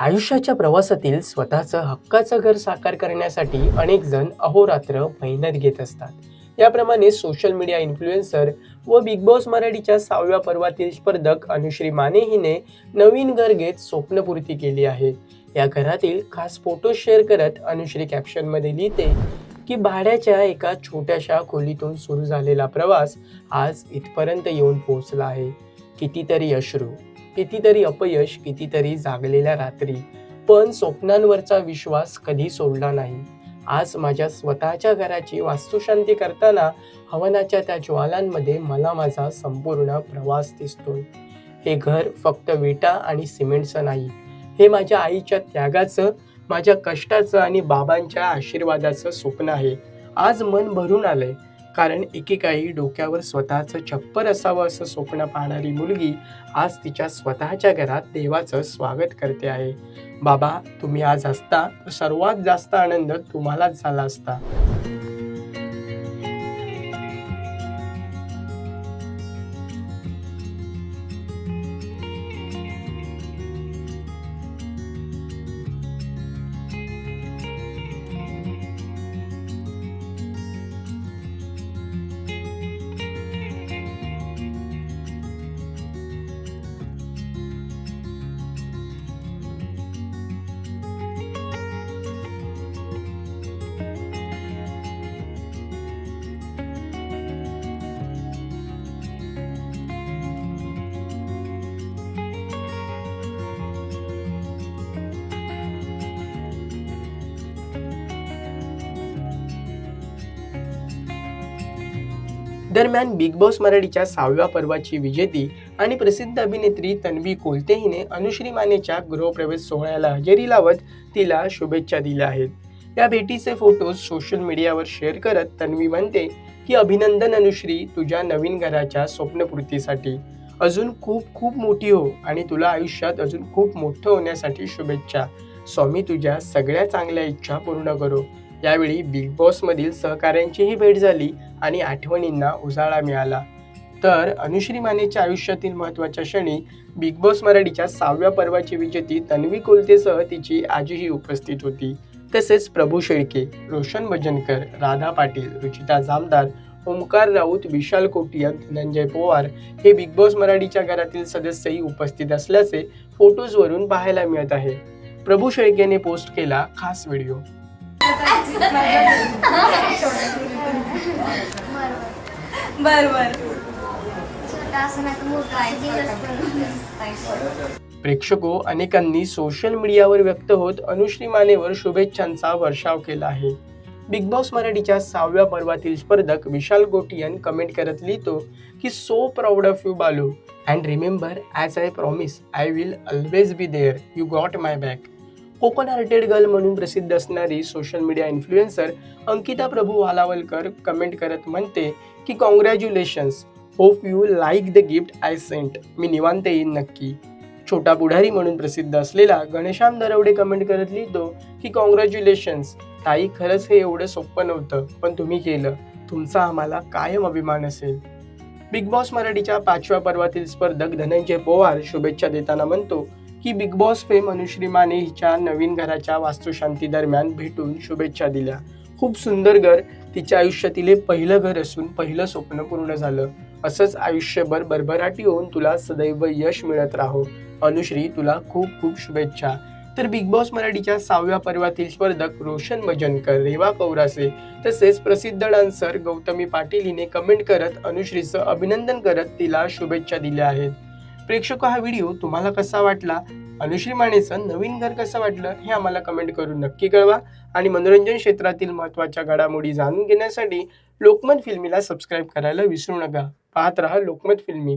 आयुष्याच्या प्रवासातील स्वतःचं हक्काचं घर साकार करण्यासाठी अनेक जण अहोरात्र मेहनत घेत असतात। याप्रमाणे सोशल मीडिया इन्फ्लुएन्सर व बिग बॉस मराठीच्या 6व्या पर्वातील स्पर्धक अनुश्री माने हिने नवीन घर घेत स्वप्नपूर्ती केली आहे। या घरातील खास फोटो शेअर करत अनुश्री कॅप्शनमध्ये लिहिते की भाड्याच्या एका छोट्याशा खोलीतून सुरू झालेला प्रवास आज इथपर्यंत येऊन पोहोचला आहे। कितीतरी अश्रू, कितीतरी अपयश, कितीतरी जागलेल्या रात्री, पण स्वप्नांवरचा विश्वास कधी सोडला नाही। आज माझ्या स्वतःच्या घराची वास्तुशांती करताना हवनाच्या त्या ज्वालांमध्ये मला माझा संपूर्ण प्रवास दिसतोय। हे घर फक्त विटा आणि सिमेंटचं नाही, हे माझ्या आईच्या त्यागाचं, माझ्या कष्टाचं आणि बाबांच्या आशीर्वादाचं स्वप्न आहे। आज मन भरून आलंय, कारण एकेकाळी डोक्यावर स्वतःचं छप्पर असावं असं स्वप्न पाहणारी मुलगी आज तिच्या स्वतःच्या घरात देवाचं स्वागत करते आहे। बाबा, तुम्ही आज असता तर सर्वात जास्त आनंद तुम्हालाच झाला असता। दरम्यान बिग बॉस मराठीच्या 6व्या पर्वाची विजेती आणि प्रसिद्ध अभिनेत्री तन्वी कोलते हिने अनुश्री मानेच्या गृहप्रवेश सोहळ्याला हजेरी लावत तिला शुभेच्छा दिल्या आहेत। या भेटीचे फोटोज सोशल मीडियावर शेअर करत तन्वी म्हणते की अभिनंदन अनुश्री, तुझ्या नवीन घराच्या स्वप्नपूर्तीसाठी। अजून खूप खूप मोठी हो आणि तुला आयुष्यात अजून खूप मोठं होण्यासाठी शुभेच्छा। स्वामी तुझ्या सगळ्या चांगल्या इच्छा पूर्ण करो। यावेळी बिग बॉस मधील सहकाऱ्यांचीही भेट झाली आणि आठवणींना उजाळा मिळाला। तर अनुश्री मानेच्या आयुष्यातील महत्त्वाच्या क्षणी बिग बॉस मराठीच्या 6व्या पर्वाची विजेती तन्वी कोलतेसह तिची आजीही उपस्थित होती। तसेच प्रभू शेळके, रोशन भजनकर, राधा पाटील, रुचिता जामदार, ओमकार राऊत, विशाल कोटियन, धनंजय पवार हे बिग बॉस मराठीच्या घरातील सदस्यही उपस्थित असल्याचे फोटोजवरून पाहायला मिळत आहे। प्रभू शेळकेने पोस्ट केला खास व्हिडिओ। प्रेक्षको अनेकांनी सोशल मीडियावर व्यक्त होत अनुश्री मानेवर शुभेच्छांचा वर्षाव केला आहे। बिग बॉस मराठीच्या 6व्या पर्वातील स्पर्धक विशाल कोटियन कमेंट करत लिहितो की so proud of you Balu, and remember as I promise I will always be there, you got my back. Konkan hearted girl म्हणून प्रसिद्ध असणारी social media influencer Ankita Prabhu Walawalkar comment करत म्हणते की congratulations, hope you like the gift I sent, मी निवांत येईन नक्की। छोटा पुढारी म्हणून प्रसिद्ध असलेला घनश्याम दरवडे कमेंट करत लिहितो की कॉंग्रॅच्युलेशन्स ताई, खरंच हे एवढं सोपं नव्हतं, पण तुम्ही केलं, तुमचा आम्हाला कायम अभिमान असेल। बिग बॉस मराठीच्या 5व्या पर्वातील स्पर्धक धनंजय पवार शुभेच्छा देताना म्हणतो की Bigg Boss fame Anushree Mane हिच्या नवीन घराच्या वास्तुशांती दरम्यान भेटून शुभेच्छा दिल्या। खूप सुंदर घर, तिच्या आयुष्यातील हे पहिलं घर असून पहिलं स्वप्न पूर्ण झालं। असंच आयुष्यभर भरभराटी होऊन तुला सदैव यश मिळत राहो। अनुश्री, तुला खूप खूप शुभेच्छा। तर बिग बॉस मराठीच्या 6व्या पर्वातील स्पर्धक रोशन भजनकर, रेवा कौरासे तसेच प्रसिद्ध डान्सर गौतमी पाटील हिने कमेंट करत अनुश्रीचं अभिनंदन करत तिला शुभेच्छा दिल्या आहेत। प्रेक्षक, हा व्हिडिओ तुम्हाला कसा वाटला? अनुश्री मानेचं नवीन घर कसं वाटलं हे आम्हाला कमेंट करून नक्की कळवा आणि मनोरंजन क्षेत्रातील महत्त्वाच्या घडामोडी जाणून घेण्यासाठी लोकमत फिल्मीला सबस्क्राईब करायला विसरू नका। पाहत रहा लोकमत फिल्मी।